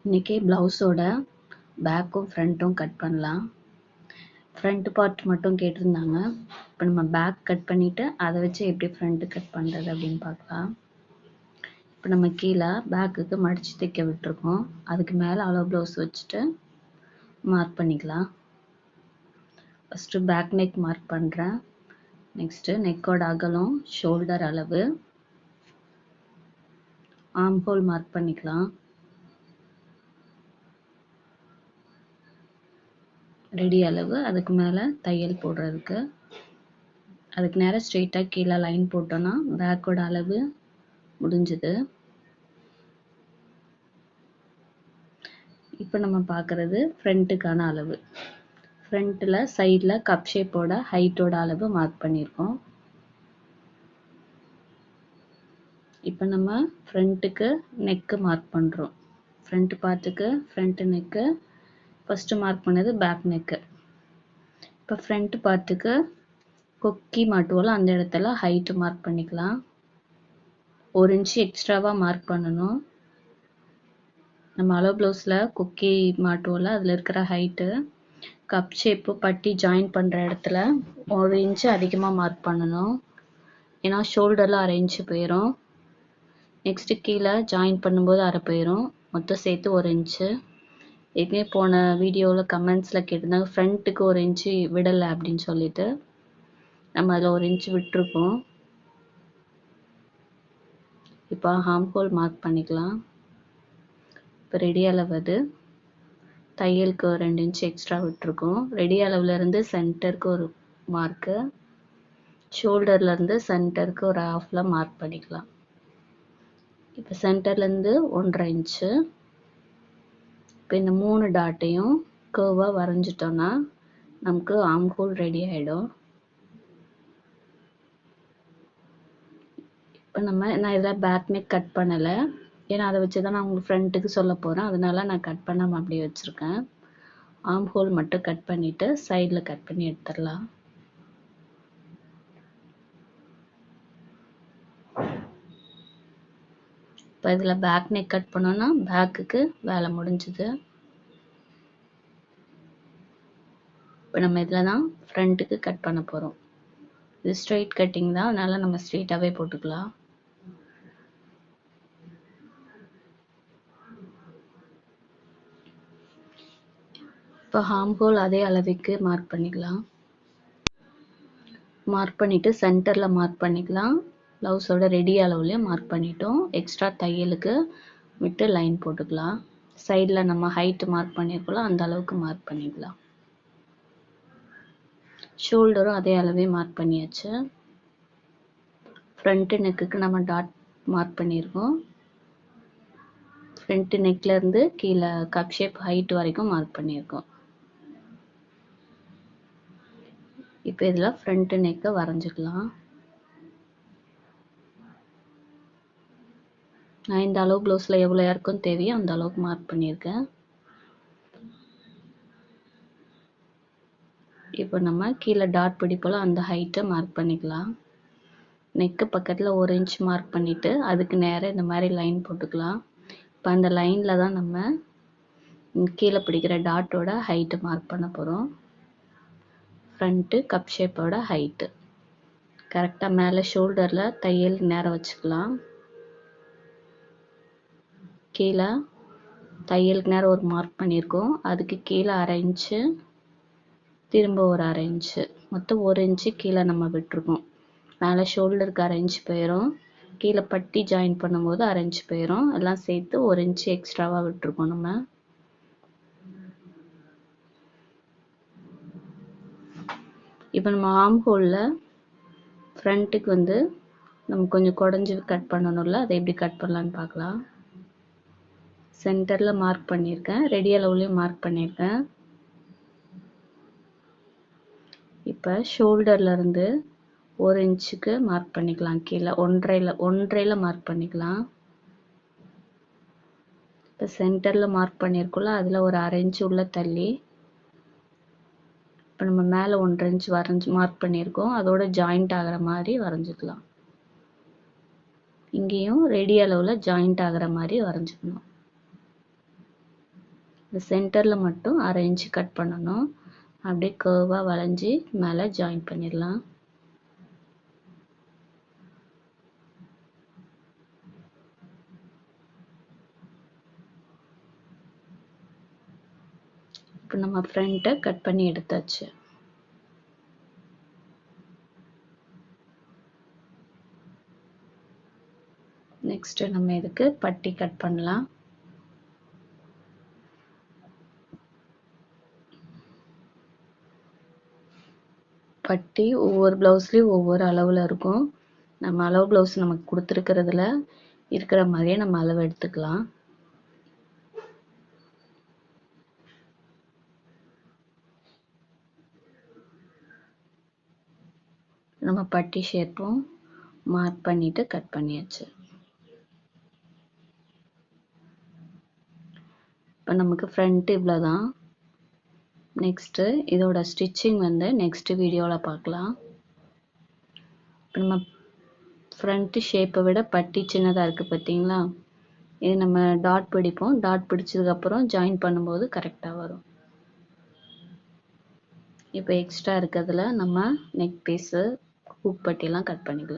இன்றைக்கி ப்ளவுஸோட பேக்கும் ஃப்ரண்ட்டும் கட் பண்ணலாம். ஃப்ரண்ட் பார்ட் மட்டும் கேட்டிருந்தாங்க. இப்போ நம்ம பேக் கட் பண்ணிவிட்டு அதை வச்சு எப்படி ஃப்ரண்ட்டு கட் பண்ணுறது அப்படின்னு பார்க்கலாம். இப்போ நம்ம கீழே பேக்குக்கு மடித்து தைக்க விட்டுருக்கோம். அதுக்கு மேலே அளவு ப்ளவுஸ் வச்சுட்டு மார்க் பண்ணிக்கலாம். ஃபஸ்ட்டு பேக் நெக் மார்க் பண்ணுறேன். நெக்ஸ்ட்டு நெக்கோட அகலம், ஷோல்டர் அளவு, ஆர்ம் ஹோல் மார்க் பண்ணிக்கலாம். ரெடி அளவு, அதுக்கு மேலே தையல் போடுறதுக்கு. அதுக்கு நேராக ஸ்ட்ரெயிட்டாக கீழே லைன் போட்டோன்னா பேக்கோட அளவு முடிஞ்சுது. இப்போ நம்ம பார்க்குறது ஃப்ரண்ட்டுக்கான அளவு. ஃப்ரண்ட்டில் சைடில் கப் ஷேப்போட ஹைட்டோட அளவு மார்க் பண்ணியிருக்கோம். இப்போ நம்ம ஃப்ரண்ட்டுக்கு நெக்கு மார்க் பண்ணுறோம். ஃப்ரண்ட் பார்ட்டுக்கு ஃப்ரண்ட் நெக்கு ஃபஸ்ட்டு மார்க் பண்ணது பேக் நெக்கு. இப்போ ஃப்ரண்ட் பார்ட்டுக்கு கொக்கி மாட்டுவோம்ல, அந்த இடத்துல ஹைட்டு மார்க் பண்ணிக்கலாம். 1 இன்ச்சு எக்ஸ்ட்ராவாக மார்க் பண்ணணும். நம்ம அளவு ப்ளவுஸில் கொக்கி மாட்டுவோம்ல, அதில் இருக்கிற ஹைட்டு கப் ஷேப்பு பட்டி ஜாயின் பண்ணுற இடத்துல 1 இன்ச்சு அதிகமாக மார்க் பண்ணணும். ஏன்னா ஷோல்டரில் 1/2 இன்ச்சு போயிடும். நெக்ஸ்ட்டு கீழே ஜாயின் பண்ணும்போது 1/2 போயிடும். மொத்தம் சேர்த்து 1 இன்ச்சு. ஏற்கனவே போன வீடியோவில் கமெண்ட்ஸில் கேட்டிருந்தாங்க ஃப்ரண்ட்டுக்கு 1 இன்ச்சு விடலை அப்படின்னு சொல்லிட்டு. நம்ம அதில் 1 இன்ச்சு விட்டுருக்கோம். இப்போ ஆர்ம் ஹோல் மார்க் பண்ணிக்கலாம். இப்போ ரெடி அளவு அது. தையலுக்கு 2 இன்ச்சு எக்ஸ்ட்ரா விட்டுருக்கோம். ரெடி அளவுலேருந்து சென்டருக்கு ஒரு மார்க்கு, ஷோல்டர்லேருந்து சென்டருக்கு ஒரு ஹாஃபில் மார்க் பண்ணிக்கலாம். இப்போ சென்டர்லேருந்து 1/2 இன்ச்சு. இப்போ இந்த 3 டாட்டையும் கர்வாக வரைஞ்சிட்டோன்னா நமக்கு ஆர்ம் ஹோல் ரெடி ஆகிடும். இப்போ நான் இதில் பேக் நெக் கட் பண்ணலை. ஏன்னா அதை வச்சு தான் நான் உங்களுக்கு ஃப்ரண்ட்டுக்கு சொல்ல போகிறேன். அதனால நான் கட் பண்ணாமல் அப்படியே வச்சுருக்கேன். ஆர்ம் ஹோல் மட்டும் கட் பண்ணிவிட்டு சைடில் கட் பண்ணி எடுத்துடலாம். இப்போ இதில் பேக் நெக் கட் பண்ணோன்னா பேக்குக்கு வேலை முடிஞ்சுது. இப்போ நம்ம இதில் தான் ஃப்ரண்ட்டுக்கு கட் பண்ண போகிறோம். இது ஸ்ட்ரெயிட் கட்டிங் தான், அதனால் நம்ம ஸ்ட்ரெயிட்டாகவே போட்டுக்கலாம். இப்போ ஆர்ம் ஹோல் அதே அளவுக்கு மார்க் பண்ணிக்கலாம். மார்க் பண்ணிவிட்டு சென்டரில் மார்க் பண்ணிக்கலாம். ப்ளவுஸோட ரெடி அளவுலேயும் மார்க் பண்ணிட்டோம். எக்ஸ்ட்ரா தையலுக்கு விட்டு லைன் போட்டுக்கலாம். சைடில் நம்ம ஹைட்டு மார்க் பண்ணியிருக்கோம், அந்த அளவுக்கு மார்க் பண்ணிக்கலாம். ஷோல்டரும் அதே அளவே மார்க் பண்ணியாச்சு. ஃப்ரண்ட்டு நெக்குக்கு நம்ம டாட் மார்க் பண்ணியிருக்கோம். ஃப்ரண்ட்டு நெக்லேருந்து கீழே கப் ஷேப் ஹைட் வரைக்கும் மார்க் பண்ணியிருக்கோம். இப்போ இதில் ஃப்ரண்ட்டு நெக்கை வரைஞ்சிக்கலாம். நான் இந்த அளவு ப்ளவுஸில் எவ்வளோ யாருக்கும் தேவையோ அந்த அளவுக்கு மார்க் பண்ணியிருக்கேன். இப்போ நம்ம கீழே டாட் பிடிப்போல அந்த ஹைட்டை மார்க் பண்ணிக்கலாம். நெக்கு பக்கத்தில் 1 இன்ச் மார்க் பண்ணிவிட்டு அதுக்கு நேராக இந்த மாதிரி லைன் போட்டுக்கலாம். இப்போ அந்த லைனில் தான் நம்ம கீழே பிடிக்கிற டாட்டோட ஹைட்டு மார்க் பண்ண போகிறோம். ஃப்ரண்ட்டு கப் ஷேப்போட ஹைட்டு கரெக்டாக மேலே ஷோல்டரில் தையல் நேரம் வச்சுக்கலாம். கீழே தையலுக்கு நேரம் ஒரு மார்க் பண்ணியிருக்கோம். அதுக்கு கீழே 1/2 இன்ச்சு, திரும்ப ஒரு 1/2 இன்ச்சு, மொத்தம் 1 இன்ச்சு கீழே நம்ம விட்டுருக்கோம். மேலே ஷோல்டருக்கு 1/2 இன்ச்சு போயிடும். கீழே பட்டி ஜாயின் பண்ணும்போது 1/2 இன்ச்சு போயிடும். எல்லாம் சேர்த்து 1 இன்ச்சு எக்ஸ்ட்ராவாக விட்டுருக்கோம் நம்ம. இப்போ நம்ம ஆர்ம் ஹோலில் ஃப்ரண்ட்டுக்கு நம்ம கொஞ்சம் குடஞ்சி கட் பண்ணணும்ல, அதை எப்படி கட் பண்ணலான்னு பார்க்கலாம். சென்டரில் மார்க் பண்ணியிருக்கேன். ரெடி அளவுலேயும் மார்க் பண்ணியிருக்கேன். இப்போ ஷோல்டர்லேருந்து 1 இன்ச்சுக்கு மார்க் பண்ணிக்கலாம். கீழே 1.5 மார்க் பண்ணிக்கலாம். இப்போ சென்டரில் மார்க் பண்ணியிருக்கோம்ல, அதில் ஒரு 1/2 இன்ச்சு உள்ள தள்ளி இப்போ நம்ம மேலே 1.5 இன்ச்சு வரைஞ்சி மார்க் பண்ணியிருக்கோம். அதோட ஜாயிண்ட் ஆகிற மாதிரி வரைஞ்சிக்கலாம். இங்கேயும் ரெடி அளவில் ஜாயிண்ட் ஆகிற மாதிரி வரைஞ்சிக்கணும். இந்த சென்டரில் மட்டும் 1/2 இன்ச்சு கட் பண்ணணும். அப்படியே கர்வாக வளைஞ்சி மேலே ஜாயின் பண்ணிடலாம். இப்போ நம்ம ஃப்ரண்ட்டை கட் பண்ணி எடுத்தாச்சு. நெக்ஸ்ட் நம்ம இதுக்கு பட்டி கட் பண்ணலாம். பட்டி ஒவ்வொரு ப்ளவுஸ்லேயும் ஒவ்வொரு அளவில் இருக்கும். நம்ம அளவு ப்ளவுஸ் நமக்கு கொடுத்துருக்கிறதுல இருக்கிற மாதிரியே நம்ம அளவு எடுத்துக்கலாம். நம்ம பட்டி ஷேப்பும் மார்க் பண்ணிட்டு கட் பண்ணியாச்சு. இப்போ நமக்கு ஃப்ரண்ட் இவ்வளோ தான். நெக்ஸ்ட்டு இதோட ஸ்டிச்சிங் வந்து நெக்ஸ்ட் வீடியோவில் பார்க்கலாம். இப்போ நம்ம ஃப்ரண்ட்டு ஷேப்பை விட பட்டி சின்னதாக இருக்குது பார்த்தீங்களா? இது நம்ம டாட் பிடிப்போம். டாட் பிடிச்சதுக்கப்புறம் ஜாயின் பண்ணும்போது கரெக்டாக வரும். இப்போ எக்ஸ்ட்ரா இருக்கிறதுல நம்ம நெக் பீஸு ஹூக் பட்டியெல்லாம் கட் பண்ணிக்கலாம்.